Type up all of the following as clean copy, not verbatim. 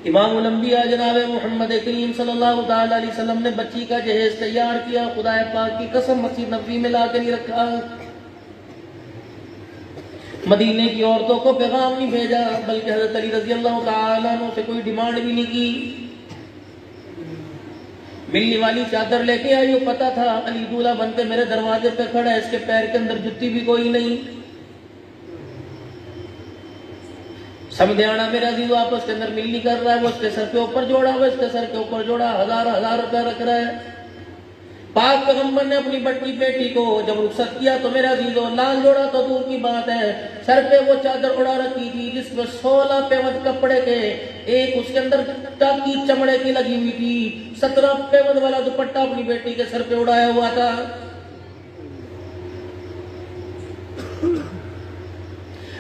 امام الانبیاء جناب محمد کریم صلی اللہ تعالی علیہ وسلم نے بچی کا جہیز تیار کیا، خدا پاک کی قسم مسجد نبوی میں لا کے نہیں رکھا، مدینے کی عورتوں کو پیغام نہیں بھیجا، بلکہ حضرت علی رضی اللہ تعالیٰ عنہ سے کوئی ڈیمانڈ بھی نہیں کی۔ ملنے والی چادر لے کے آئی، وہ پتا تھا علی دولہا بن کے میرے دروازے پہ کھڑا ہے، اس کے پیر کے اندر جتی بھی کوئی نہیں۔ سمدھیانہ میرا عزیز آپ اس کے اندر مل نہیں کر رہا ہے، وہ اس کے سر کے اوپر جوڑا، وہ اس کے سر کے اوپر جوڑا، ہزار روپے رکھ رہا ہے۔ پاک پیغمبر نے اپنی بڑی بیٹی کو جب رخصت کیا تو میرا عزیزو لال جوڑا تو دور کی بات ہے، سر پہ وہ چادر اڑا رکھی تھی جس میں 16 پیوند کپڑے کے، ایک اس کے اندر ٹاکی چمڑے کی لگی ہوئی تھی، 17 پیوند والا دوپٹہ اپنی بیٹی کے سر پہ اڑایا ہوا تھا۔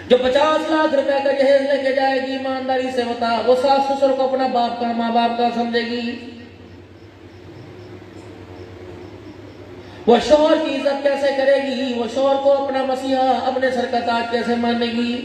جو 50 لاکھ روپے کا جہیز لے کے جائے گی، ایمانداری سے بتا، وہ ساس سسر کو اپنا باپ کا، ماں باپ کا سمجھے گی؟ وہ شوہر کی عزت کیسے کرے گی؟ وہ شوہر کو اپنا مسیحا، اپنے سر کا تاج کیسے مانے گی؟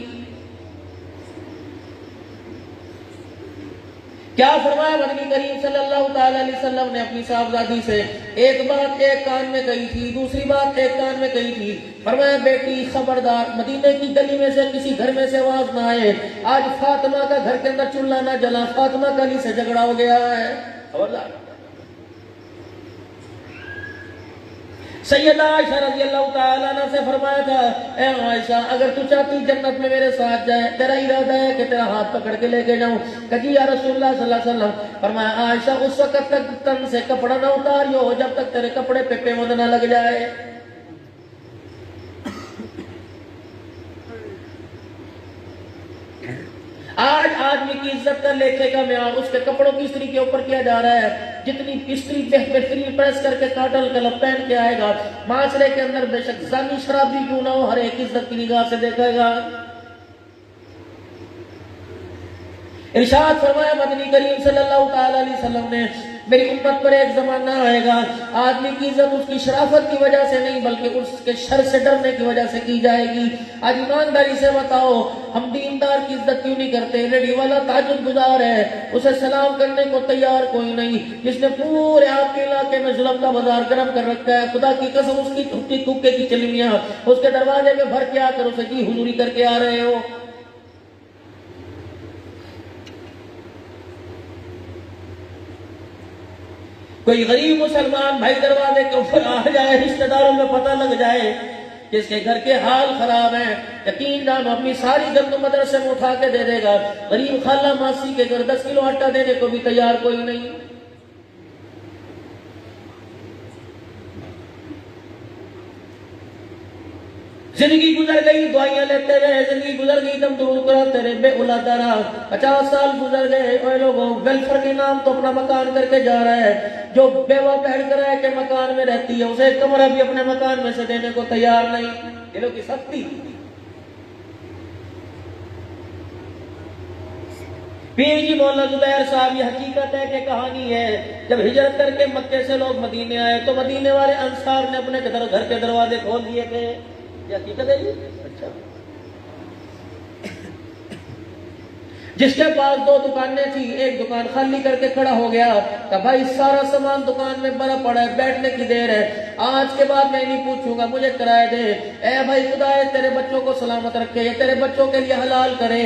کیا فرمایا نبی کریم صلی اللہ تعالی علیہ وسلم نے اپنی صاحبزادی سے؟ ایک بات ایک کان میں کہی تھی، دوسری بات ایک کان میں کہی تھی، فرمایا بیٹی خبردار، مدینے کی گلی میں سے کسی گھر میں سے آواز نہ آئے، آج فاطمہ کا گھر کے اندر چولہا نہ جلا، فاطمہ کا علی سے جھگڑا ہو گیا ہے، خبردار۔ سیدہ عائشہ رضی اللہ تعالیٰ عنہ سے فرمایا تھا، اے عائشہ اگر تو چاہتی جنت میں میرے ساتھ جائے، تیرا ارادہ ہے کہ تیرا ہاتھ پکڑ کے لے کے جاؤں؟ کہتی یا رسول اللہ صلی اللہ علیہ وسلم، فرمایا عائشہ اس وقت تک تن سے کپڑا نہ اتاریو جب تک تیرے کپڑے پہ پیوند نہ لگ جائے۔ آج آدمی کی عزت کا لیکھے کا معیار اس کے کپڑوں کی استری کے اوپر کیا جا رہا ہے۔ جتنی استری بہترین پریس کر کے کاٹل کلب پہن کے آئے گا، معاشرے کے اندر بے شک زانی شرابی کیوں نہ ہو، ہر ایک عزت کی نگاہ سے دیکھے گا۔ ارشاد فرمایا مدنی کریم صلی اللہ تعالی علیہ وسلم نے، میری امت پر ایک زمانہ آئے گا، آدمی کی عزت اس کی شرافت کی وجہ سے نہیں بلکہ اس کے شر سے ڈرنے کی وجہ سے کی جائے گی۔ آج ایمانداری سے بتاؤ، ہم دیندار کی عزت کیوں نہیں کرتے؟ ریڈی والا تہجد گزار ہے، اسے سلام کرنے کو تیار کوئی نہیں، جس نے پورے آپ کے علاقے میں ظلم کا بازار گرم کر رکھا ہے، خدا کی قسم اس کی ٹھٹی کوکے کی چلمیاں اس کے دروازے میں بھر کے آ کر اسے جی حضوری کر کے آ رہے ہو۔ کوئی غریب مسلمان بھائی دروازے کے اوپر آ جائے، رشتہ داروں میں پتہ لگ جائے کہ اس کے گھر کے حال خراب ہیں، یقین جانو اپنی ساری گندم مدرسے میں اٹھا کے دے دے گا۔ غریب خالہ ماسی کے گھر 10 کلو آٹا دینے کو بھی تیار کوئی نہیں۔ زندگی گزر گئی دعائیاں لیتے رہے، زندگی گزر گئی دم درود کراتے رہے، بے اولادہ رہا، 50 سال گزر گئے، اے لوگوں ویلفر کے نام تو اپنا مکان کر کے جا رہا ہے، جو بیوہ بیٹھ کر ہے کہ مکان میں رہتی ہے اسے ایک کمرہ بھی اپنے مکان میں سے دینے کو تیار نہیں۔ دلوں کی سختی۔ پیر جی مولانا زبیر صاحب، یہ حقیقت ہے کہ کہانی ہے، جب ہجرت کر کے مکے سے لوگ مدینے آئے تو مدینے والے انصار نے اپنے گھر کے دروازے کھول دیے تھے۔ یہ حقیقت ہے جی؟ اچھا، جس کے پاس 2 دکانیں تھی، ایک دکان خالی کر کے کھڑا ہو گیا کہ بھائی سارا سامان دکان میں بھرا پڑا ہے، بیٹھنے کی دیر ہے، آج کے بعد میں نہیں پوچھوں گا، مجھے کرایہ دے۔ اے بھائی خدا ہے تیرے بچوں کو سلامت رکھے، یہ تیرے بچوں کے لیے حلال کرے۔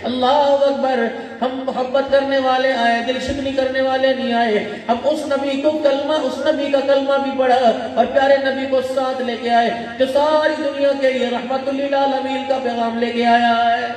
اللہ اکبر۔ ہم محبت کرنے والے آئے، دل شکنی کرنے والے نہیں آئے، ہم اس نبی کو کلمہ، اس نبی کا کلمہ بھی پڑھا اور پیارے نبی کو ساتھ لے کے آئے جو ساری دنیا کے لیے رحمت للعالمین کا پیغام لے کے آیا ہے۔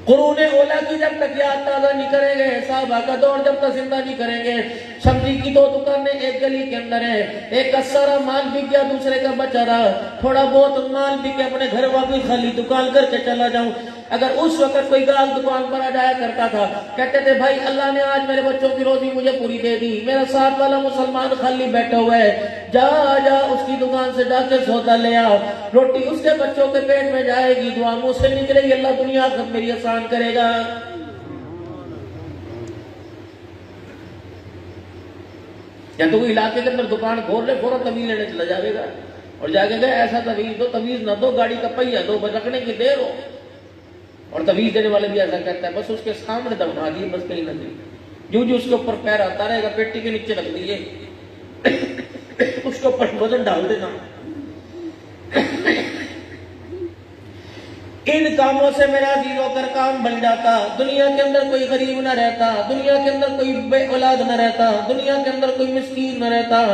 قرون اولا کی جب تک یاد تازہ نہیں کریں گے، صحابہ کا دور جب تک زندہ نہیں کریں گے، سبزی کی 2 دکانیں ایک گلی کے اندر ہے، ایک کا سارا مال بک گیا، دوسرے کا بچا رہا، تھوڑا بہت مال بک اپنے گھر واپس خالی دکان کر کے چلا جاؤں۔ اگر اس وقت کوئی گاہک دکان پر آ جایا کرتا تھا، کہتے تھے بھائی اللہ نے آج میرے بچوں کی روزی مجھے پوری دے دی، میرا ساتھ والا مسلمان خالی بیٹھا ہوا ہے، جا اس کی دکان سے جا کے سودا لے آ، روٹی اس کے بچوں کے پیٹ میں جائے گی، دعا منہ سے نکلے گی، اللہ دنیا آخرت میری آسان کرے گا۔ یا تو وہ علاقے کے اندر دکان کھول لے، فوراً تبدیل لینے چلا جائے گا۔ اور جا کے گئے ایسا تویز دو، تویز نہ دو، گاڑی کا پہیہ دو، بس رکھنے کی دیر ہو. اور تویز دینے والے بھی ایسا کہتا ہے بس اس کے سامنے دبنا دیے، بس کہیں نہ دیں. جو اس کے اوپر پیر آتا رہے گا پیٹی کے نیچے رکھ دیے، اس کے اوپر وزن ڈال دینا. ان کاموں سے میرا عزیزوں کا کام بن جاتا، دنیا کے اندر کوئی غریب نہ رہتا، دنیا کے اندر کوئی بے اولاد نہ رہتا، دنیا کے اندر کوئی مسکین نہ رہتا.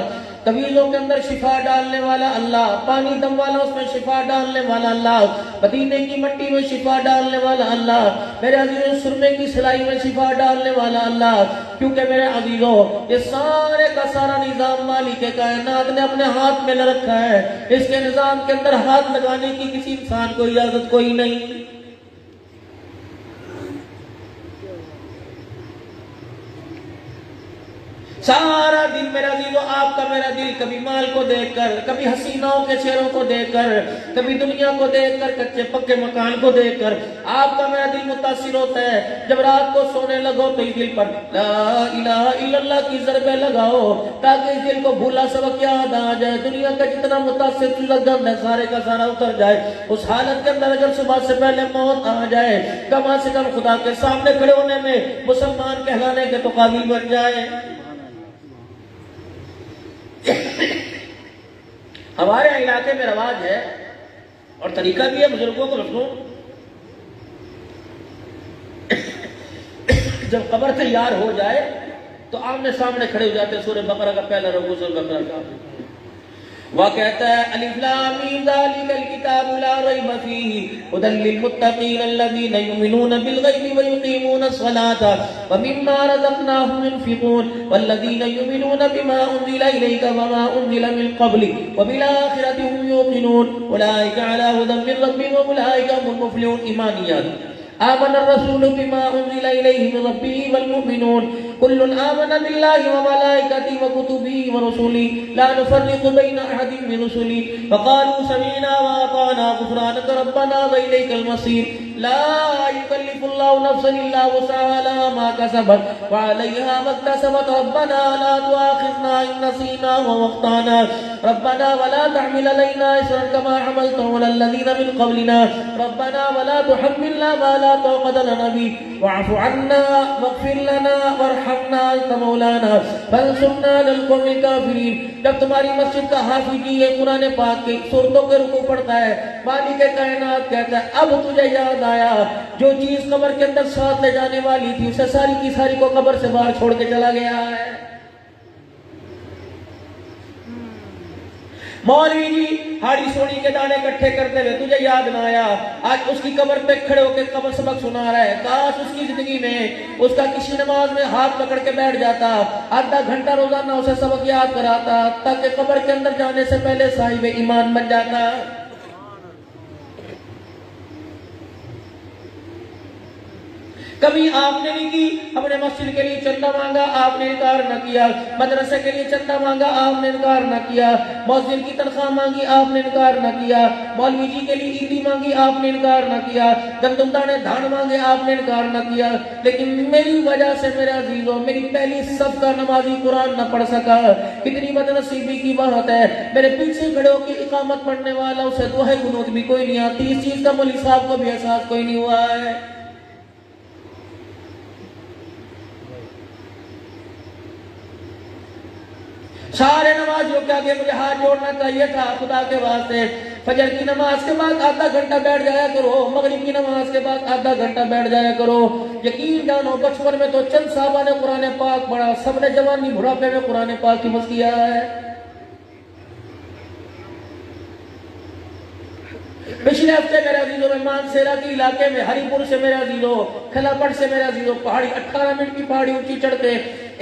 طویلوں کے اندر شفا ڈالنے والا اللہ، پانی دم والا اس میں شفا ڈالنے والا اللہ، مدینے کی مٹی میں شفا ڈالنے والا اللہ، میرے عزیزوں سرمے کی سلائی میں شفا ڈالنے والا اللہ. کیونکہ میرے عزیزوں یہ سارے کا سارا نظام مالک کائنات نے اپنے ہاتھ میں لے رکھا ہے. اس کے نظام کے اندر ہاتھ لگانے کی کسی انسان کو اجازت کوئی نہیں. سارا دن میرا عزیزو آپ کا میرا دل کبھی مال کو دیکھ کر، کبھی حسیناؤں کے چہروں کو دیکھ کر، کبھی دنیا کو دیکھ کر، کچے پکے مکان کو دیکھ کر آپ کا میرا دل متاثر ہوتا ہے. جب رات کو سونے لگو تو اس دل پر لا الہ الا اللہ کی ضربیں لگاؤ تاکہ اس دل کو بھولا سبق یاد آ جائے، دنیا کا جتنا متاثر گند ہے سارے کا سارا اتر جائے. اس حالت کے اندر اگر صبح سے پہلے موت آ جائے کم از کم خدا کے سامنے کھڑے ہونے میں مسلمان کہلانے کے تو قابل بن جائے. ہمارے علاقے میں رواج ہے اور طریقہ بھی ہے بزرگوں کو مفہوم، جب قبر تیار ہو جائے تو آمنے سامنے کھڑے ہو جاتے. سورہ بقرہ کا پہلا رکوع سورہ بقرہ کا وہ کہتا ہے الف لام میم ذالک الکتاب لا ریب فیہ ھدی للمتقین الذین یؤمنون بالغیب ویقیمون الصلاۃ ومما رزقناہم ينفقون والذین یؤمنون بما انزل الیک وما انزل من قبل وبالآخرۃ هم یوقنون اولئک علی ھدی من ربہم واولئک هم المفلحون. ایمانیات آمن الرسول بما انزل الیہ من ربہ والمؤمنون كل آمن بالله وملائكته وكتبه ورسله لا نفرق بين أحد من رسله فقالوا سمعنا وأطعنا غفرانك ربنا وإليك المصير. لا يكلف الله نفسا إلا وسعها لها ما كسبت وعليها ما اكتسبت ربنا لا تؤاخذنا إن نسينا وأخطأنا ربنا ولا تحمل علينا إصرا كما حملته على الذين من قبلنا ربنا ولا تحملنا ما لا طاقة لنا به واعف عنا واغفر لنا وارحمنا انت مولانا فانصرنا على القوم الكافرين. جب تمہاری مسجد کا حافظ یہ قرآن پاک کی سورتوں کے رکوع پڑھتا ہے مالک کائنات کہتا ہے اب تجھے یاد آیا جو چیز قبر کے اندر ساتھ لے جانے والی تھی اسے ساری کی ساری کو قبر سے باہر چھوڑ کے چلا گیا ہے. مولوی جی ہاڑی سونی کے دانے اکٹھے کرتے ہوئے تجھے یاد نہ آیا آج اس کی قبر پہ کھڑے ہو کے قبر سبق سنا رہا ہے. کاش اس کی زندگی میں اس کا کسی نماز میں ہاتھ پکڑ کے بیٹھ جاتا آدھا گھنٹہ روزانہ اسے سبق یاد کراتا تاکہ قبر کے اندر جانے سے پہلے صاحب ایمان بن جاتا. کبھی آپ نے نہیں کی اپنے مسجد کے لیے چندہ مانگا آپ نے انکار نہ کیا، مدرسے کے لیے چندہ مانگا آپ نے انکار نہ کیا، مؤذن کی تنخواہ مانگی آپ نے انکار نہ کیا، مولوی جی کے لیے عیدی مانگی آپ نے انکار نہ کیا، گندم دانے دھان مانگے آپ نے انکار نہ کیا. لیکن میری وجہ سے میرے عزیزوں میری پہلی صف کا نمازی قرآن نہ پڑھ سکا. کتنی بد نصیبی کی بات ہے. میرے پیچھے کھڑے ہو کے اقامت پڑھنے والا اسے دعائے قنوت بھی کوئی نہیں آتی. اس چیز کا مولوی صاحب کو بھی احساس کوئی نہیں ہوا ہے. سارے نمازیوں کے آگے مجھے ہاتھ جوڑنا چاہیے تھا خدا کے واسطے. فجر کی نماز کے بعد آدھا گھنٹہ بیٹھ جایا کرو، مغرب کی نماز کے بعد آدھا گھنٹہ بیٹھ جایا کرو. یقین جانو بچپن میں تو چند صحابہ نے قرآن پاک پڑھا، سب نے جوانی بڑھاپے میں قرآن پاک کی حفظ کیا ہے. پچھلے ہفتے میرے عزیزوں میں مانسیرا کے علاقے میں ہری پور سے میرے عزیزوں کھلا پڑ سے میرے عزیزوں پہاڑی 18 منٹ کی پہاڑی اونچی چڑھتے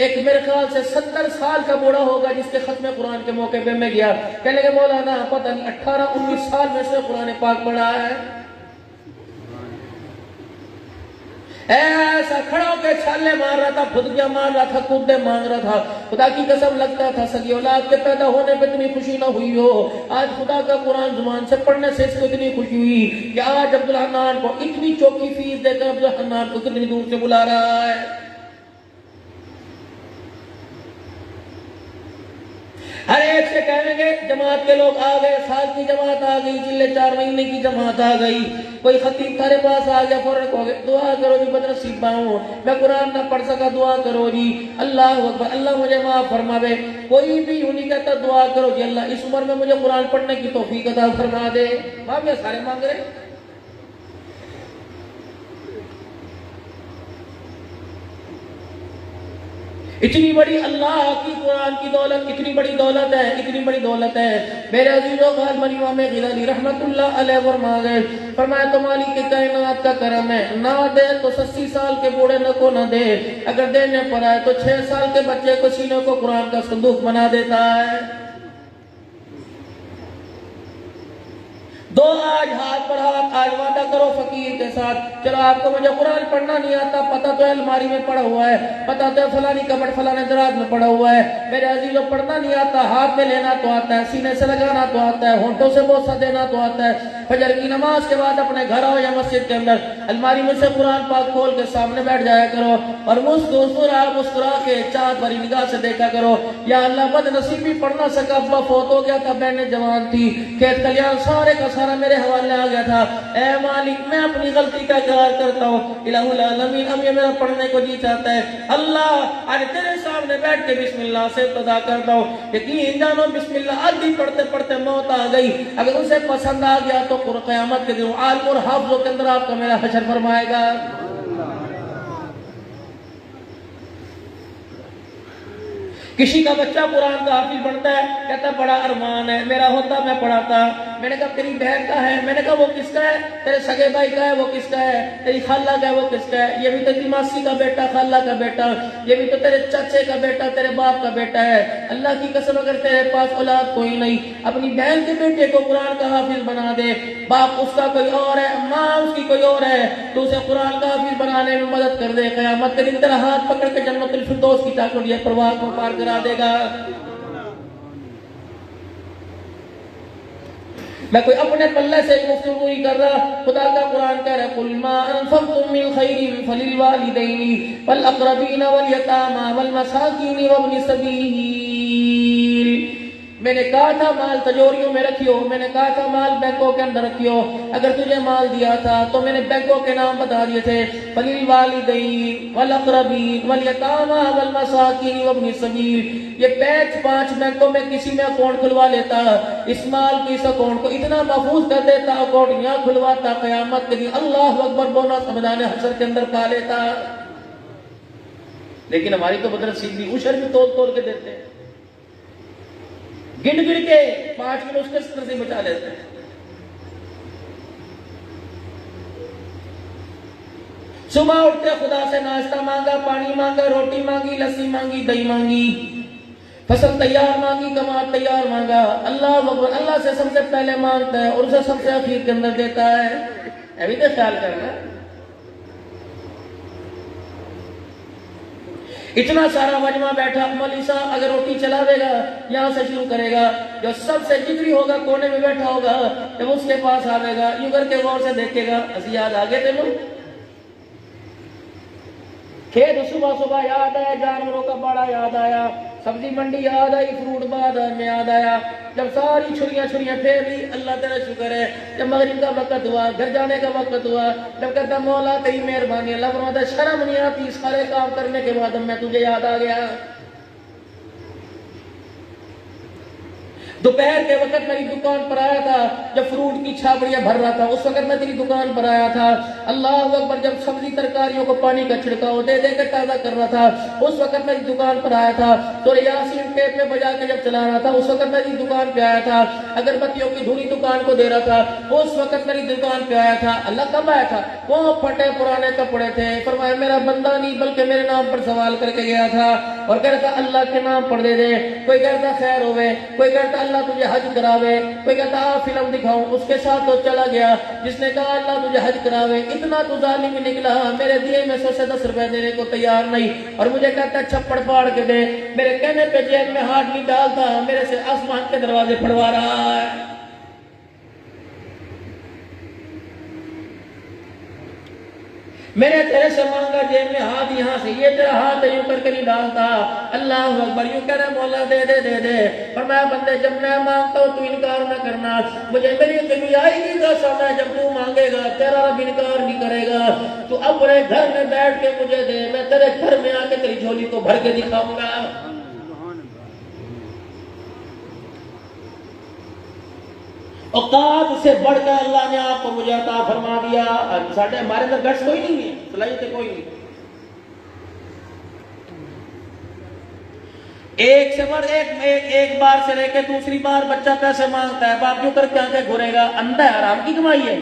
ایک میرے خیال سے 70 سال کا بوڑھا ہوگا جس کے ختم قرآن کے موقع پہ میں گیا. کہنے لگے مولانا پتہ نہیں 18-19 سال میں سے قرآن پاک پڑھا ہے. ایسا کھڑا ہو کے چھالے مار رہا تھا، پھدکیاں مار رہا تھا، کودے مانگ رہا تھا. خدا کی قسم لگتا تھا سگی اولاد کے پیدا ہونے پہ اتنی خوشی نہ ہوئی ہو. آج خدا کا قرآن زبان سے پڑھنے سے اس کو اتنی خوشی ہوئی کہ آج عبدالحنان کو اتنی چوکی فیس دے کر عبدالحنان کو کتنی دور سے بلا رہا ہے. ہر ایک سے کہیں گے جماعت کے لوگ آ گئے، سال کی جماعت آ گئی، چلے 4 مہینے کی جماعت آ گئی، کوئی خطیب تھارے پاس آ گیا، فوراً کہو گے دعا کرو جی بدنصیب ہوں، میں قرآن نہ پڑھ سکا، دعا کرو جی اللہ اکبر، اللہ مجھے معاف فرماوے۔ کوئی بھی یوں نہیں کہتا دعا کرو جی اللہ اس عمر میں مجھے قرآن پڑھنے کی توفیق عطا فرما دے۔ باپ یہ سارے مانگ رہے ہیں۔ اتنی بڑی اللہ کی قرآن کی دولت، اتنی بڑی دولت ہے، اتنی بڑی دولت ہے۔ میرے عزیزوں غالباً امام غزالی رحمت اللہ علیہ فرمایا تو مالک کائنات کا کرم ہے، نہ دے تو 80 سال کے بوڑھے کو نہ دے، اگر دینے پر آئے تو 6 سال کے بچے کو سینے کو قرآن کا صندوق بنا دیتا ہے۔ دو آج ہاتھ پر ہاتھ، آج وعدہ کرو فقیر کے ساتھ، چلو آپ کو مجھے قرآن پڑھنا نہیں آتا، پتہ تو ہے الماری میں پڑا ہوا ہے، پتہ تو ہے فلانی کبٹ فلانے دراز میں پڑا ہوا ہے، میرے عزیزوں پڑھنا نہیں آتا، ہاتھ میں لینا تو آتا ہے، سینے سے لگانا تو آتا ہے، ہونٹوں سے بوسہ دینا تو آتا ہے۔ فجر کی نماز کے بعد اپنے گھر آؤ یا مسجد کے اندر الماری میں سے قرآن پاک کھول کے سامنے بیٹھ جایا کرو اور مسکرا کے چاہت بھری نگاہ سے دیکھا کرو، یا اللہ بد نصیبی پڑھ نہ سکا، ابا فوت ہو گیا تھا، بہنیں جوان تھی، کھیت کلیان سارے کا سارا میرے حوالے آ گیا تھا، اے مالک میں اپنی غلطی کا اقرار کرتا ہوں، الہ العالمین اب یہ میرا پڑھنے کو جی چاہتا ہے، اللہ آج تیرے سامنے بیٹھ کے بسم اللہ سے ابتدا کرتا ہوں، یقین جانو بسم اللہ آدھی پڑھتے پڑھتے موت آ گئی، اگر اسے پسند آ گیا تو قیامت کے دن عالم اور حافظوں کے اندر آپ کا میرا حشر فرمائے گا۔ کسی کا بچہ قرآن کا حافظ بنتا ہے، کہتا بڑا ارمان ہے میرا ہوتا میں پڑھاتا، میں نے کہا تیری بہن کا ہے، میں نے کہا وہ کس کا ہے، تیرے سگے بھائی کا ہے وہ کس کا ہے، تیری خالہ کا ہے وہ کس کا ہے، یہ بھی تیری ماسی کا بیٹا، خالہ کا بیٹا، یہ بھی تو تیرے چچے کا بیٹا، تیرے باپ کا بیٹا ہے، اللہ کی قسم اگر تیرے پاس اولاد کوئی نہیں اپنی بہن کے بیٹے کو قرآن کا حافظ بنا دے، باپ اس کا کوئی اور ہے، ماں اس کی کوئی اور ہے، تو اسے قرآن کا حافظ بنانے میں مدد کر دے، قیامت کے دن تیرا ہاتھ پکڑ کے جنت الفردوس کی چاکڑی پرواز کو پار کرا دے گا۔ میں کوئی اپنے پلے سے گفتگو نہیں کر رہا، خدا کا قرآن کہہ رہا ہے قُلْ مَا أَنفَقْتُم مِّن خَيْرٍ فَلِلْوَالِدَيْنِ وَالْأَقْرَبِينَ وَالْيَتَامَىٰ وَالْمَسَاكِينِ وَابْنِ السَّبِيلِ۔ میں نے کہا تھا مال تجوریوں میں رکھیو، میں نے کہا تھا مال بینکوں کے اندر رکھیو، اگر تجھے مال دیا تھا تو میں نے بینکوں کے نام بتا دیے تھے، فَلِلْوَالِدَيْنِ وَالْأَقْرَبِينَ وَالْيَتَامَىٰ وَالْمَسَاكِينِ وَابْنِ السَّبِيلِ۔ یہ 5 بینکوں میں کسی میں اکاؤنٹ کھلوا لیتا، اس مال کی اس اکاؤنٹ کو اتنا محفوظ کر دیتا، اکاؤنٹ یہاں کھلواتا، قیامت کے دن اللہ اکبر بونس میدان حشر کے اندر پا لیتا۔ لیکن ہماری تو بدنصیبی بھی اشر بھی تول کے دیتے ہیں، گن کے 5 منٹ اس کے سطر سے بچا لیتے ہیں۔ صبح اٹھتے خدا سے ناشتہ مانگا، پانی مانگا، روٹی مانگی، لسی مانگی، دہی مانگی، فصل تیار مانگی، کماد تیار مانگا، اللہ اکبر، اللہ سے سب سے پہلے مانگتا ہے اور اسے سب سے اخیر کے اندر دیتا ہے۔ ابھی تو خیال کرنا، اتنا سارا مجمع بیٹھا، مولوی صاحب اگر روٹی چلا دے گا یہاں سے شروع کرے گا، جو سب سے جگری ہوگا کونے میں بیٹھا ہوگا جب اس کے پاس آوے گا یوں کر کے غور سے دیکھے گا، اسی یاد آگے تے لو کھیت صبح یاد آیا، جانوروں کا باڑا یاد آیا، سبزی منڈی یاد آئی، فروٹ بازار میں یاد آیا، جب ساری چھریاں پھیر لی، اللہ تیرا شکر ہے، جب مغرب کا وقت ہوا، گھر جانے کا وقت ہوا، جب کہتا مولا تیری مہربانی، اللہ فرماتا شرم نہیں آتی سارے کام کرنے کے بعد میں تجھے یاد آ گیا۔ دوپہر کے وقت میری دکان پر آیا تھا، جب فروٹ کی چھاپڑیاں بھر رہا تھا اس وقت میں تیری دکان پر آیا تھا، اللہ اکبر، جب سبزی ترکاریوں کو پانی کا چھڑکاؤ دے کر تازہ کر رہا تھا اس وقت میری دکان پر آیا تھا، سورہ یاسین ٹیپ میں بجا کے جب چلا رہا تھا اس وقت میری دکان پہ آیا تھا، اگربتیوں کی دھوری دکان کو دے رہا تھا اس وقت میری دکان پہ آیا تھا۔ اللہ کب آیا تھا؟ وہ پھٹے پرانے کپڑے تھے، فرمایا میرا بندہ نہیں بلکہ میرے نام پر سوال کر کے گیا تھا اور کہتا اللہ کے نام پر دے دے، کوئی کہتا خیر ہوئے، کوئی کہتا اللہ تجھے حج کراوے، کوئی کہتا فلم دکھاؤں، اس کے ساتھ تو چلا گیا جس نے کہا اللہ تجھے حج کراوے، اتنا تو ظالم نکلا، میرے دیے میں سے 10 روپے دینے کو تیار نہیں اور مجھے کہتا چھپڑ پاڑ کے دے، میرے کہنے پہ جیب میں ہاتھ نہیں ڈالتا، میرے سے آسمان کے دروازے پھڑوا رہا ہے۔ میں نے تیرے سے مانگا جیب میں ہاتھ یہاں سے یہ تیرا ہاتھ یوں کر کے نہیں ڈالتا. اللہ اکبر. یوں کہہ رہا مولا دے دے دے دے. فرمایا بندے جب میں مانگتا ہوں تو انکار نہ کرنا. مجھے میری کمیائی کی قسم ہے جب تو مانگے گا تیرا رب انکار نہیں کرے گا. تو اپنے گھر میں بیٹھ کے مجھے دے, میں تیرے گھر میں آ کے تیری جھولی کو بھر کے دکھاؤں گا. اوقات سے بڑھ کر اللہ نے آپ کو مجھے عطا فرما دیا. ساڑھے ہمارے اندر گٹس کوئی نہیں ہے, صلاحیت کوئی نہیں. ایک بار سے لے کے دوسری بار بچہ پیسے مانگتا ہے, باپ کیوں کر کے آنکھیں گھورے گا؟ اندھا ہے, حرام کی کمائی ہے.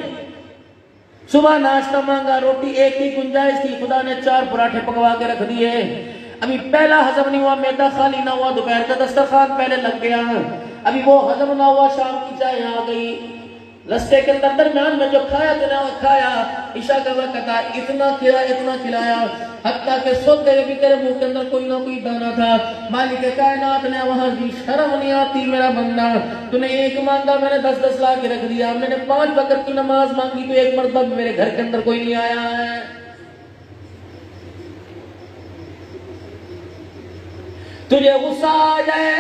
صبح ناشتہ مانگا, روٹی ایک کی گنجائش تھی, خدا نے 4 پراٹھے پکوا کے رکھ دیے. ابھی پہلا ہضم نہیں ہوا, میدا خالی نہ ہوا, دوپہر کا دسترخوان پہلے لگ گیا. ابھی وہ ہضم نہ ہوا, شام کی چائے آ گئی. رستے کے اندر درمیان میں جو کھایا تو نہ کھایا, عشاء کا وقت تھا, اتنا کھلایا حتیٰ کہ سوتے ہوئے بھی تیرے منہ کے اندر کوئی نہ کوئی دانہ تھا. مالک کائنات نے وہاں کی شرم نہیں آتی میرا بندہ, تو نے ایک مانگا میں نے 10 لا کے رکھ دیا. میں نے 5 وقت کی نماز مانگی تو ایک مرتبہ بھی میرے گھر کے اندر کوئی نہیں آیا ہے. تجھے غصہ آ جائے,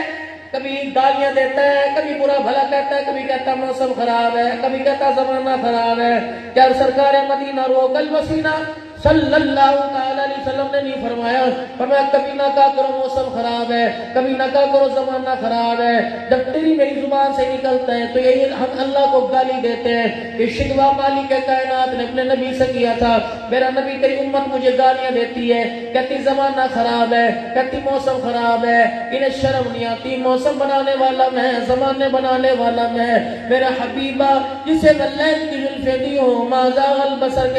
کبھی گالیاں دیتا ہے, کبھی برا بھلا کہتا ہے, کبھی کہتا موسم خراب ہے, کبھی کہتا زمانہ خراب ہے. کیا سرکار مدینہ روک الوسینہ صلی اللہ تعالی علیہ وسلم نے نہیں فرمایا؟ فرمایا کبھی نہ کہا کرو موسم خراب ہے, کبھی نہ کہا کرو زمانہ خراب ہے. جب تیری میری زبان سے نکلتا ہے تو یہی ہم اللہ کو گالی دیتے ہیں کہ شکوہ مالک کائنات نے اپنے نبی سے کیا تھا. میرا نبی تیری امت مجھے گالیاں دیتی ہے, کہتی زمانہ خراب ہے, کہتی موسم خراب ہے, انہیں شرم نہیں آتی. موسم بنانے والا میں, زمانے بنانے والا میں. میرا حبیبہ جسے واللیل کی زلفیں دی ہوں, ما زاغ البصر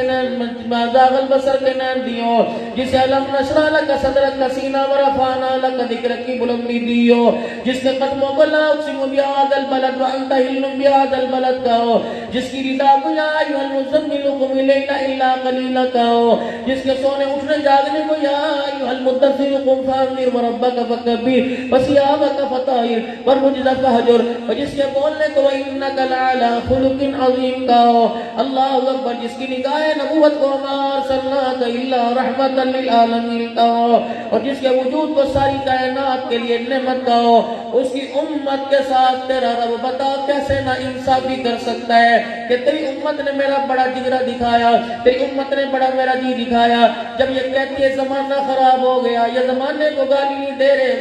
کے نین دیو, جسے علم نشرح لک صدرک سینہ ورفعنا لک ذکرک کی بلندی دیو, جس نے قدموں کو لا اقسم بہذا البلد وانت حل بہذا البلد کہو, جس کی رضا کو یا ایھا المزمل قم اللیل الا قلیلا کہو, جس کے سونے اٹھنے جاگنے کو یا ایھا المدثر قم فانذر وربک فکبر وثیابک فطہر والرجز فہجر, اور جس کے بولنے کو انک لعلی خلق عظیم کہو. اللہ اکبر. جس کی نگاہ نبوت کو ما ارسلناک الا رحمۃ للعالمین کہو, اور جس کے وجود کو ساری کائنات کے لیے نعمت کہو. اس کی امت کے ساتھ تیرا رب بتا کیسے نا انصافی کر سکتا ہے کہ تیری امت نے میرا بڑا جگرا دکھایا, تیری امت نے بڑا میرا جی دکھایا. جب یہ کہتی ہے زمانہ خراب ہو گیا, یہ زمانے کو گالی نہیں دے رہے,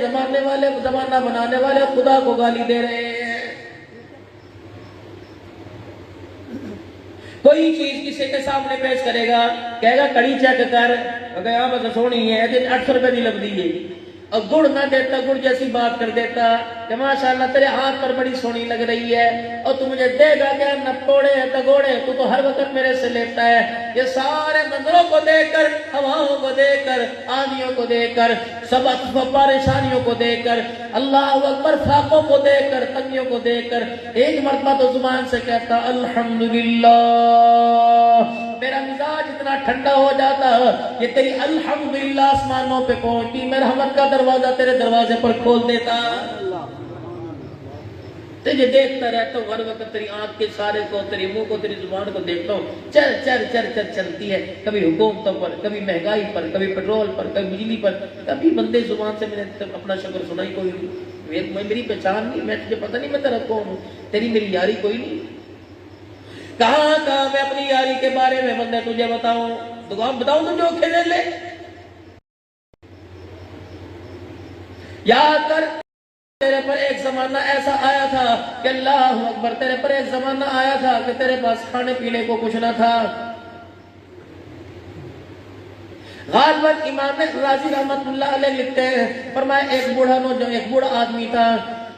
زمانہ بنانے والے خدا کو گالی دے رہے ہیں. کوئی چیز کسی کے سامنے پیش کرے گا, کہے گا کڑی چیک کر, اگر آپ بس سونی ہے 800 روپے دی لگ دیئے, اور گڑ نہ دیتا, گڑ جیسی بات کر دیتا کہ ماشاءاللہ تیرے ہاتھ پر بڑی سونی لگ رہی ہے, اور تو مجھے دے گا کہ نپوڑے تگوڑے, تو ہر وقت میرے سے لیتا ہے. یہ سارے منظروں کو دیکھ کر, ہواؤں کو دیکھ کر, آندھیوں کو دیکھ کر, سب پریشانیوں کو دیکھ کر, اللہ اکبر, فاقوں کو دیکھ کر, تنگیوں کو دیکھ کر, ایک مرتبہ تو زبان سے کہتا الحمدللہ. میرا مزاج اتنا ٹھنڈا ہو جاتا, یہ تیری الحمدللہ آسمانوں پہ پہنچتی, میں رحمت کا دروازہ تیرے دروازے پر کھول دیتا. تجھے دیکھتا رہتا ہوں ہر وقت, تیری آنکھ کے سارے کو, تیری منہ کو, تیری زبان کو دیکھتا ہوں, چر چلتی ہے, کبھی حکومتوں پر, کبھی مہنگائی پر, کبھی پیٹرول پر, کبھی بجلی پر, کبھی بندے زبان سے میں نے اپنا شکر سنا ہی کوئی نہیں. میری پہچان نہیں, میں تجھے پتہ نہیں میں تیرا کون ہوں, تیری میری یاری کوئی نہیں. کہاں میں اپنی یاری کے بارے میں بندے تجھے بتاؤں, بتاؤں تجھے اوکھے دے لے. یاد کر تیرے پر ایک زمانہ ایسا آیا تھا کہ اللہ اکبر, تیرے پر ایک زمانہ آیا تھا کہ تیرے پاس کھانے پینے کو کچھ نہ تھا. غالباً امام راضی رحمت اللہ علیہ لکھتے ہیں, فرمایا ایک بوڑھا آدمی تھا,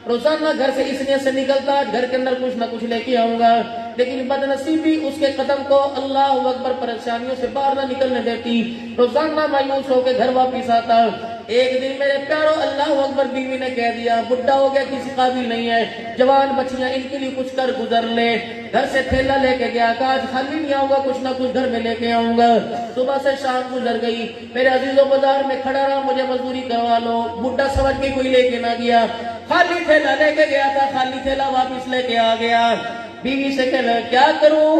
روزانہ گھر سے اس نیت سے نکلتا گھر کے اندر کچھ نہ کچھ لے کے آؤں گا, لیکن بدنصیبی اس کے قدم کو اللہ اکبر پریشانیوں سے باہر نہ نکلنے دیتی. روزانہ مایوس ہو کے گھر واپس آتا. ایک دن میرے پیارو اللہ اکبر بیوی نے کہہ دیا, بڈھا ہو گیا, کسی قابل نہیں ہے, جوان بچیاں, ان کے لیے کچھ کر گزر لے. گھر سے تھیلا لے کے گیا, کہا آج خالی نہیں آؤں گا, کچھ نہ کچھ گھر میں لے کے آؤں گا. صبح سے شام گزر گئی, میرے عزیزوں بازار میں کھڑا رہا, مجھے مزدوری کروا لو. بڈھا سمجھ کے کوئی لے کے نہ گیا, خالی تھیلا لے کے گیا تھا, خالی تھیلا واپس لے کے آ گیا. بیوی سے کہنا کیا کروں،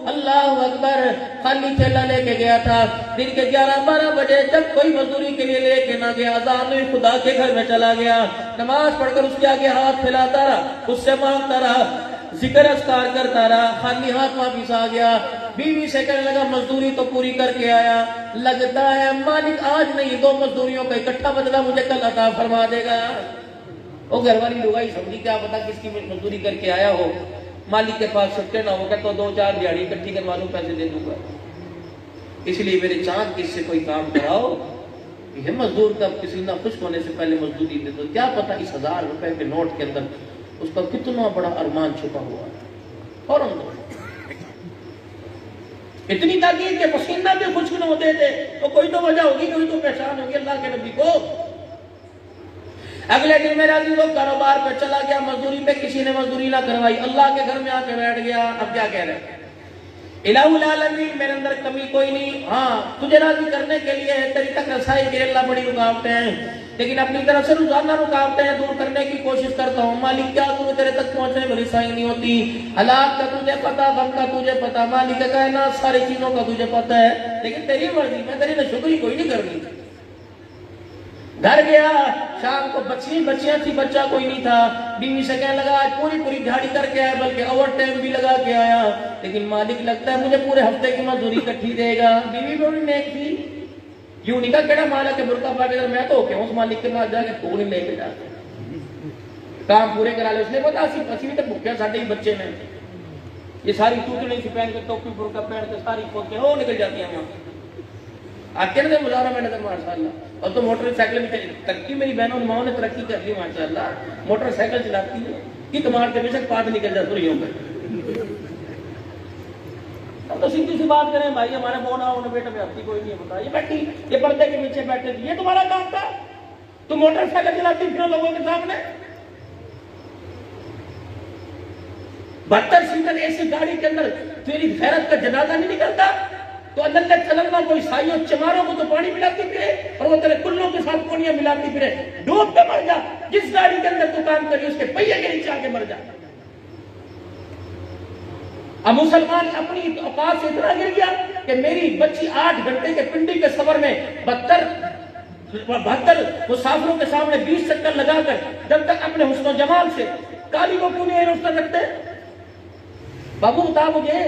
اللہ اکبر، خالی تھیلا لے کے گیا تھا، دن کے 11-12 بجے جب کوئی مزدوری کے لیے لے کے نہ گیا، اذان ہوئی، خدا کے گھر میں چلا گیا، نماز پڑھ کر اس کے آگے ہاتھ پھیلاتا رہا، اس سے مانگتا رہا، ذکر اذکار کرتا رہا، خالی ہاتھ واپس آ گیا۔ بیوی سے کہنے لگا مزدوری تو پوری کر کے آیا، لگتا ہے مالک آج نہیں 2 مزدوریوں کا اکٹھا بدلہ مجھے کل عطا فرما دے گا۔ وہ گھر والی لگائی سمجھی کیا پتا کس کی مزدوری کر کے آیا ہو، مالک کے پاس چھٹے نہ ہو، کہتا 2-4 دیہڑی اکٹھی کروا لوں، پیسے دے دوں گا، اس لیے میرے چاند کس سے کوئی کام کراؤ، یہ مزدور کا پسینہ خشک ہونے سے پہلے مزدوری دے دو، کیا پتا اس 1000 روپے کے نوٹ کے اندر اس کا کتنا بڑا ارمان چھپا ہوا ہے۔ فوراً دو، اتنی تاکید کہ پسینہ بھی خشک نہ ہوتے تھے، تو کوئی تو وجہ ہوگی، کوئی تو پہچان ہوگی اللہ کے نبی کو۔ اگلے دن میرا عزیزوں کاروبار پہ چلا گیا، مزدوری پہ کسی نے مزدوری نہ کروائی، اللہ کے گھر میں آ کے بیٹھ گیا۔ اب کیا کہہ رہے ہیں، الہ العالمین میرے اندر کمی کوئی نہیں، ہاں تجھے راضی کرنے کے لیے تیری تک رسائی کے اللہ بڑی رکاوٹیں ہیں، لیکن اپنی طرف سے روزانہ رکاوٹیں دور کرنے کی کوشش کرتا ہوں۔ مالک کیا تجھے تیرے تک پہنچنے میں رسائی نہیں ہوتی، حالات کا تجھے پتا، غم کا تجھے پتا، مالک کا کائنات ساری چیزوں کا تجھے پتا ہے، لیکن تیری مرضی، میں تیری ناشکری کوئی نہیں کرنی۔ گھر گیا، شام کو بچیاں تھی، بچہ کوئی نہیں تھا، بیوی سے کہنے لگا آج پوری دھاڑی کر کے آیا، بلکہ اوور ٹائم بھی لگا کے آیا، لیکن مالک لگتا ہے مجھے پورے ہفتے کی مزدوری کٹھی دے گا۔ بیوی بڑی نیک تھی، یوں نہیں کہا کیڑا مال ہے کہ برقع پا کے میں تو کیا اس مالک کے پاس جا کے تو نہیں لے کے جاتے، کام پورے کرا لے۔ اس نے پتا اسی بھی تو بھوکے ساڈے ہی بچے میں، یہ ساری ٹوٹنی سی پہن کے ٹوپی برقع پہن کے ساری کھول کے وہ نکل جاتی ہیں وہاں آتے نا مظاہرہ میں نظر ماشاء اللہ۔ اور تو موٹر سائیکل میں ترقی، میری بہنوں ماؤں نے ترقی کر لی ماشاء اللہ، موٹر سائیکل چلاتی ہے کہ کمار کے بے شک پات نکل جاتا رہی ہوں پہ۔ اب تو سیدھی سی بات کریں بھائی، ہمارے بونا ہونے بیٹا میں ہفتی کوئی نہیں بتا، یہ بیٹھی یہ پردے کے پیچھے بیٹھے تھی، یہ تمہارا کام تھا، تم موٹر سائیکل چلاتی پھر لوگوں کے سامنے 72 سیٹر ایسی گاڑی کے اندر تیری غیرت کا جنازہ نہیں نکلتا، تو اللہ چلنا کوئی سائیوں چماروں کو تو پانی ملاتی پھرے اور وہ تیرے کلوں کے ساتھ پونیاں ملاتی پھرے، ڈوب کے مر جا، جس گاڑی کے اندر تو کام کری اس کے پہیے کے نیچے آ کے مر جا۔ اب مسلمان اپنی اوقات سے اتنا گر گیا کہ میری بچی 8 گھنٹے کے پنڈی کے سفر میں 72 مسافروں کے سامنے 20 چکر لگا کر جب تک اپنے حسن و جمال سے کالی کو کیوں نہیں روشن رکھتے؟ بابو بتا مجھے،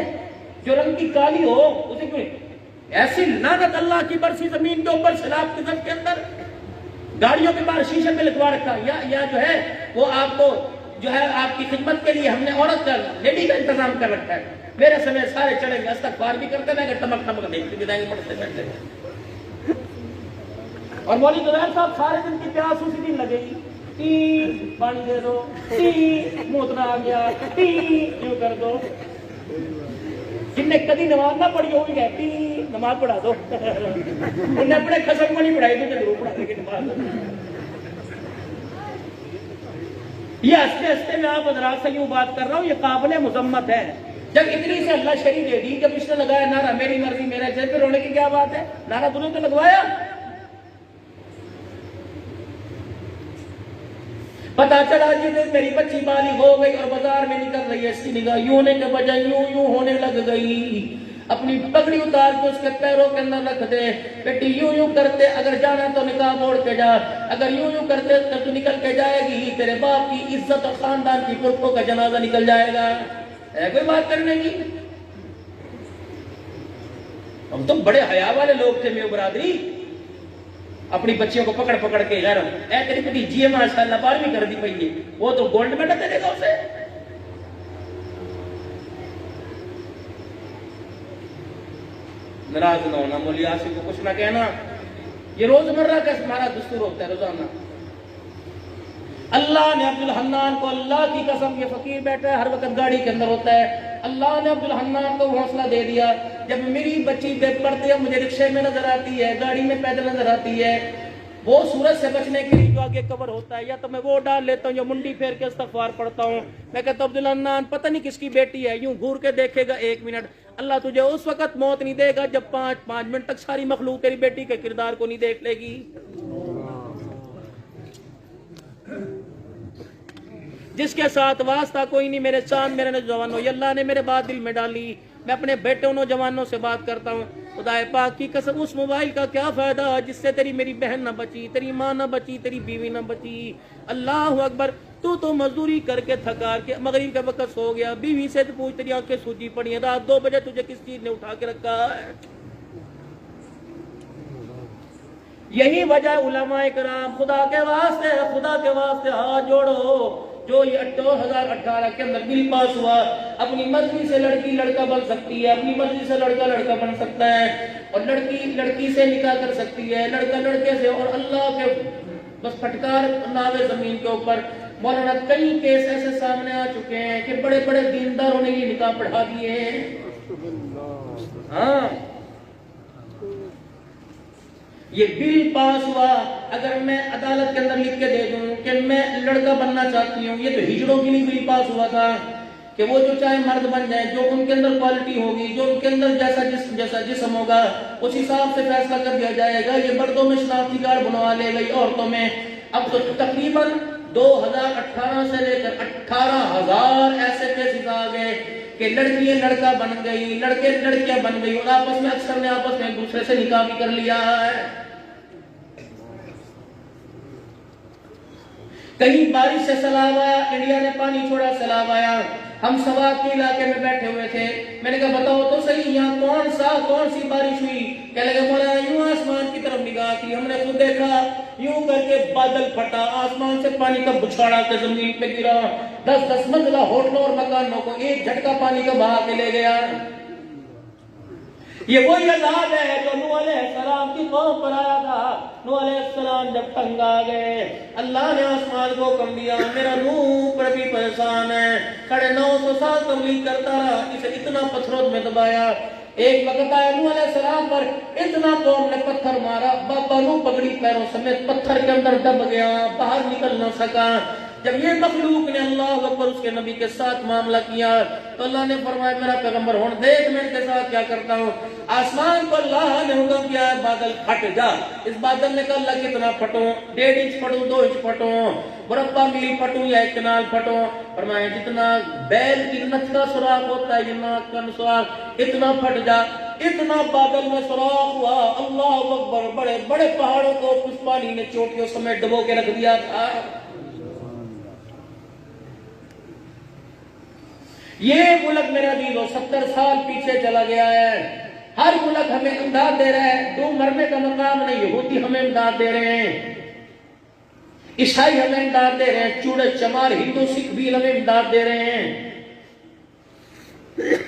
جو رنگ کی کالی ہو اسے کیوں ایسی لعنت اللہ کی برسی زمین کے اوپر سیلاب کی زد کے اندر گاڑیوں کے باہر شیشے میں لگوا رکھا، یا جو ہے وہ آپ کو جو ہے آپ کی خدمت کے لیے ہم نے عورت کا لیڈی کا انتظام کر رکھا ہے، میرے سمے سارے چڑھیں گے استغفار بھی کرتے رہیں گے، ٹمک ٹمک دیکھتے بھی جائیں گے، پڑھتے بیٹھتے ہیں۔ اور مولوی زبیر صاحب سارے دن کی پیاس اسی دن لگے گی، ٹی پانی دے دو، ٹی موترا آ گیا، ٹی یوں کر دو، جن نے کدی نماز نہ پڑھی ہوگی کہتی نماز پڑھا دو، انہیں اپنے خصم کو نہیں پڑھائی تو ضرور پڑھا دے گی نماز۔ یہ ہنستے ہنستے میں آپ حضرات سے یوں بات کر رہا ہوں، یہ قابل مذمت ہے۔ جب اتنی سے اللہ شری دے دی، جب اس نے لگایا نعرہ میری مرضی میرا جیب پہ رونے کی کیا بات ہے، نعرہ تم نے تو لگوایا۔ پتا چلا جی میری بچی بالغ ہو گئی اور بازار میں نکل رہی ہے، اس کی نگاہ یوں ہونے کے بجائے یوں ہونے لگ گئی، اپنی پگڑی اتار کے اس کے پیروں کے اندر رکھ دے، بیٹی یوں کرتے اگر جانا تو نکاح موڑ کے جا، اگر یوں کرتے تو نکل کے جائے گی، تیرے باپ کی عزت اور خاندان کی پرکھوں کا جنازہ نکل جائے گا۔ ہے کوئی بات کرنے کی؟ ہم تو بڑے حیا والے لوگ تھے میرے برادری، اپنی بچیوں کو پکڑ پکڑ کے غیرم، اے تیری بیٹی جی ماشاء اللہ 12ویں کر دی پئی ہے، وہ تو گولڈ میڈل دے دے گا اسے۔ ناراض نہ ہونا، مولی آصف کو کچھ نہ کہنا، یہ روزمرہ کا ہمارا دستور ہوتا ہے روزانہ۔ اللہ نے عبد الحنان کو، اللہ کی قسم، یہ فقیر بیٹھا ہے ہر وقت گاڑی کے اندر ہوتا ہے، اللہ نے عبد الحنان کو حوصلہ دے دیا، جب میری بچی بے پردے مجھے رکشے میں نظر آتی ہے، گاڑی میں پیدل نظر آتی ہے، وہ سورج سے بچنے کے لیے جو آگے کور ہوتا ہے، یا تو میں وہ ڈال لیتا ہوں یا منڈی پھیر کے استغفار پڑھتا ہوں، میں کہتا ہوں عبد الحنان پتہ نہیں کس کی بیٹی ہے، یوں گھور کے دیکھے گا 1 منٹ، اللہ تجھے اس وقت موت نہیں دے گا جب 5 منٹ تک ساری مخلوق تیری بیٹی کے کردار کو نہیں دیکھ لے گی۔ جس کے ساتھ واسطہ کوئی نہیں میرے چاند میرے نوجوانوں، یہ اللہ نے میرے بات دل میں ڈالی. میں اپنے بیٹوں نوجوانوں سے بات کرتا ہوں، خدا پاک کی قسم اس موبائل کا کیا فائدہ جس سے تیری میری بہن نہ بچی، تیری ماں نہ بچی، تیری بیوی نہ بچی. اللہ اکبر. تو مزدوری کر کے تھکا کے مغرب کا وقت سو گیا، بیوی سے تو پوچھ تیری آنکھیں سوجی پڑی ہیں، رات 2 بجے تجھے کس چیز نے اٹھا کے رکھا ہے؟ یہی وجہ علماء کرام خدا کے واسطے ہاتھ جوڑو. جو یہ 2018 کے اندر بل پاس ہوا، اپنی مرضی سے لڑکی لڑکا بن سکتی ہے، اپنی مرضی سے لڑکا لڑکا بن سکتا ہے، اور لڑکی لڑکی سے نکاح کر سکتی ہے، لڑکا لڑکے سے، اور اللہ کے بس پھٹکار ناوے زمین کے اوپر. مولانا کئی کیس ایسے سامنے آ چکے ہیں کہ بڑے بڑے دینداروں نے یہ نکاح پڑھا دیے ہیں. ہاں یہ بل پاس ہوا، اگر میں عدالت کے اندر لکھ کے دے دوں کہ میں لڑکا بننا چاہتی ہوں، یہ تو ہجڑوں کے لیے بل پاس ہوا تھا کہ وہ جو چاہے مرد بن جائے، جو ان کے اندر کوالٹی ہوگی، جو ان کے اندر جیسا جسم ہوگا اس حساب سے فیصلہ کر دیا جائے گا. یہ مردوں میں شناختی کارڈ بنوا لے گئی، عورتوں میں. اب تو تقریباً 2018 سے لے کر 18,000 ایسے کیسز آ گئے کہ لڑکیاں لڑکا بن گئی، لڑکے لڑکیاں بن گئی، اور آپس میں اکثر نے آپس میں دوسرے سے نکاح بھی کر لیا ہے. کہیں بارش سے سیلاب آیا، انڈیا نے پانی چھوڑا، سیلاب آیا. ہم سوات کے علاقے میں بیٹھے ہوئے تھے. میں نے کہا بتاؤ تو صحیح یہاں کون سی بارش ہوئی؟ کہنے لگے مولانا یوں آسمان کی طرف نگاہ کی، ہم نے خود دیکھا یوں کر کے بادل پھٹا، آسمان سے پانی کا بچھاڑا کے زمین پہ گرا، 10 منزلہ ہوٹلوں اور مکانوں کو ایک جھٹکا پانی کا بہا کے لے گیا. یہ وہی عذاب ہے جو نوح علیہ السلام کی قوم پر آیا تھا. نوح علیہ السلام جب تنگ آ گئے، اللہ نے آسمان کو حکم دیا، میرا نوح پر بھی پریشان ہے، 950 سال تبلیغ کرتا رہا، اسے اتنا پتھروں میں دبایا. ایک وقت آیا نوح علیہ السلام پر اتنا قوم نے پتھر مارا، بابا نوح پگڑی پیروں سمیت پتھر کے اندر دب گیا، باہر نکل نہ سکا. جب یہ مخلوق نے اللہ اکبر اس کے نبی کے ساتھ معاملہ کیا تو اللہ نے فرمایا میرا پیغمبر ہون دیکھ میں ان کے ساتھ کیا کرتا ہوں. آسمان کو اللہ نے حکم کیا بادل پھٹ جا. اس بادل نے کہا اللہ کتنا پھٹوں؟ 1.5 انچ پھٹوں، 2 انچ پھٹوں، مربع میل پھٹوں یا 1 کنال پھٹوں؟ فرمایا جتنا بیل کی نت کا سوراخ ہوتا ہے، یہ ناک کا سوراخ، اتنا پھٹ جا. اتنا بادل میں سوراخ ہوا، اللہ اکبر، بڑے بڑے پہاڑوں کو اس پانی نے چوٹیوں سمیت ڈبو کے رکھ دیا تھا. یہ ملک میرا عزیزو 70 سال پیچھے چلا گیا ہے. ہر ملک ہمیں امداد دے رہا ہے. تو مرنے کا مقام نہیں، یہودی ہمیں امداد دے رہے ہیں، عیسائی ہمیں امداد دے رہے ہیں، چوڑے چمار ہندو سکھ بھی ہمیں امداد دے رہے ہیں.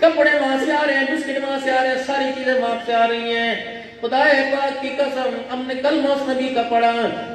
کپڑے وہاں سے آ رہے ہیں، بسکٹ وہاں سے آ رہے ہیں، ساری چیزیں وہاں سے آ رہی ہیں. خدا پاک کی قسم ہم نے کلمہ اس نبی کا پڑھا،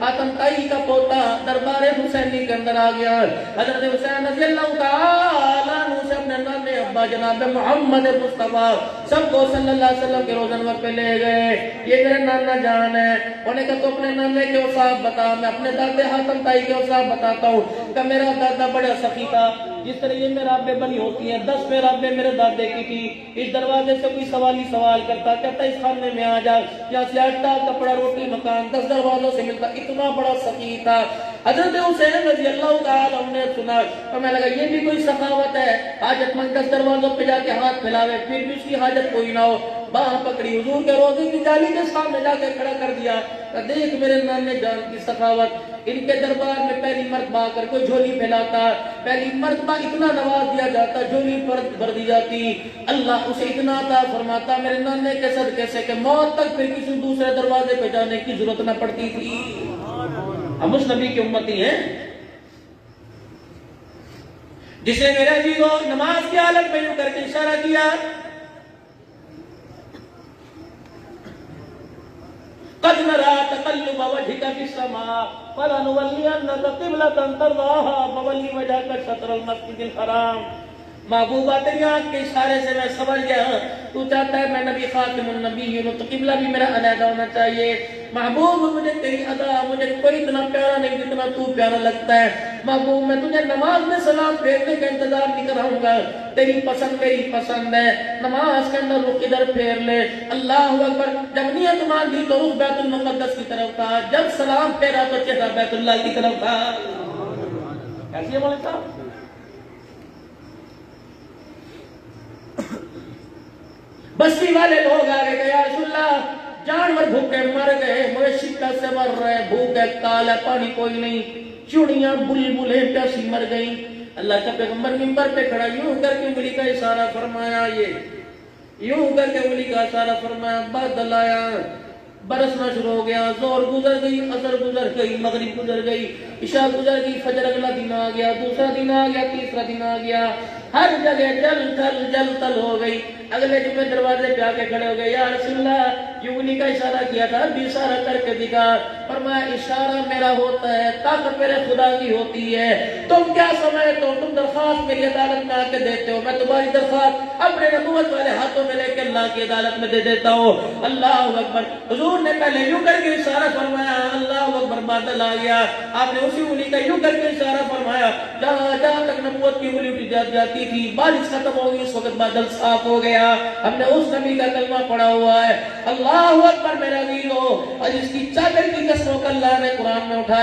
آتم تائی کا پوتا دربار حسینی کے اندر آ گیا. حضرت حسین رضی اللہ تعالیٰ عنہ سے اپنے نام ابا جناب محمد مصطفیٰ سب کو صلی اللہ علیہ وسلم کے روزنور پہ لے گئے. یہ میرے نانا جان ہے. انہوں نے کہا تو اپنے نانے کے اوصاف بتا. میں اپنے دادے حاتم تائی کے اوصاف بتاتا ہوں کہ میرا دادا بڑا سخی تھا. جس طرح یہ میرابیں بنی ہوتی ہیں، 10 میرابیں میرے دادے کی تھی. اس دروازے سے کوئی سوالی سوال کرتا، کہتا اس خانے میں آ جا، یہاں سے آٹا کپڑا روٹی مکان 10 دروازوں سے ملتا. اتنا بڑا سخی تھا. حضرت حسین رضی اللہ تعالیٰ عنہ نے سنا تو میں لگا یہ بھی کوئی سخاوت ہے، حاجت مند 10 دروازوں پہ جا کے ہاتھ پھیلاوے پھر بھی اس کی حاجت کوئی نہ ہو. باہر پکڑی، حضور کے روزے کی جالی کے سامنے جا کے کھڑا کر دیا. دیکھ میرے نانے جان کی سخاوت. ان کے دربار میں پہلی مرتبہ آ کر کوئی جھولی پھیلاتا، پہلی مرتبہ اتنا نواز دیا جاتا، جھولی بھر دی جاتی. اللہ اسے اتنا عطا فرماتا میرے نانے کے صدقے سے کہ موت تک پھر کسی دوسرے دروازے پہ جانے کی ضرورت نہ پڑتی تھی. ہم اس نبی کی امتی ہیں جس نے میرے عزیزو نماز کی حالت میں یوں کر کے اشارہ کیا، قد نرى تقلب وجهك في السماء فلنولينك قبلة ترضاها فول وجهك شطر المسجد الحرام. محبوبہ تیری آنکھ کے اشارے سے میں سمجھ گیا تو چاہتا ہے میں نبی خاتم النبی ہوں تو قبلہ بھی میرا علیحدہ ہونا چاہیے. محبوب مجھے تیری ادا مجھے کوئی اتنا پیارا نہیں جتنا تو پیارا لگتا ہے. محبوب میں تجھے نماز میں سلام پھیرنے کا انتظار نہیں کراؤں گا، تیری پسند میری پسند ہے. نماز کے اندر رخ ادھر پھیر لے، اللہ اکبر. جب نیت ماندی تو رخ بیت المقدس کی طرف تھا، جب سلام پھیرا تو چہرہ بیت اللہ کی طرف تھا. کیسی ہے مولوی صاحب؟ بستی والے لوگ آگے کہ یا رسول اللہ جانور بھوکے مر گئے، مویشی پیسے مر رہے، بھوک ہے، کال ہے، پانی کوئی نہیں، چوڑیاں بلبلیں پیاسی مر گئیں۔ اللہ کا پیغمبر منبر پہ کھڑا یوں کر کے انگلی کا اشارہ فرمایا، یوں کر کے انگلی کا اشارہ فرمایا، بادل آیا، برسنا شروع ہو گیا، زور گزر گئی، عصر گزر گئی، مغرب گزر گئی، عشاء گزر گئی، فجر اگلا دن آ گیا، دوسرا دن آ گیا، تیسرا دن آ گیا، ہر جگہ جل تل ہو گئی۔ اگلے جمعے دروازے پہ آ کے کھڑے ہو گئے، یا رسول اللہ یوں انہی کا اشارہ کیا تھا، بھی اشارہ کر کے دکھا۔ فرمایا اشارہ میرا ہوتا ہے، طاقت میرے خدا کی ہوتی ہے، تم کیا سمجھتے ہو؟ تم درخواست میری عدالت میں آ کے دیتے ہو، میں تمہاری درخواست اپنے نبوت والے ہاتھوں میں لے کے اللہ کی عدالت میں دے دیتا ہوں۔ اللہ اکبر۔ حضور نے پہلے یوں کر کے اشارہ فرمایا، اللہ اکبر، بادل آ گیا، آپ نے اسی انگلی کا یوں کر کے اشارہ فرمایا، جہاں تک نبوت کی انگلی اٹھی جاتی تھی، بارش ختم ہو گئی، اس وقت بادل صاف ہو گیا۔ ہم نے اس نبی کا کلمہ پڑھا ہوا ہے۔ اللہ اکبر میرا عزیزو، اور اس کی چادر کی قسموں کا اللہ نے قرآن میں اٹھایا۔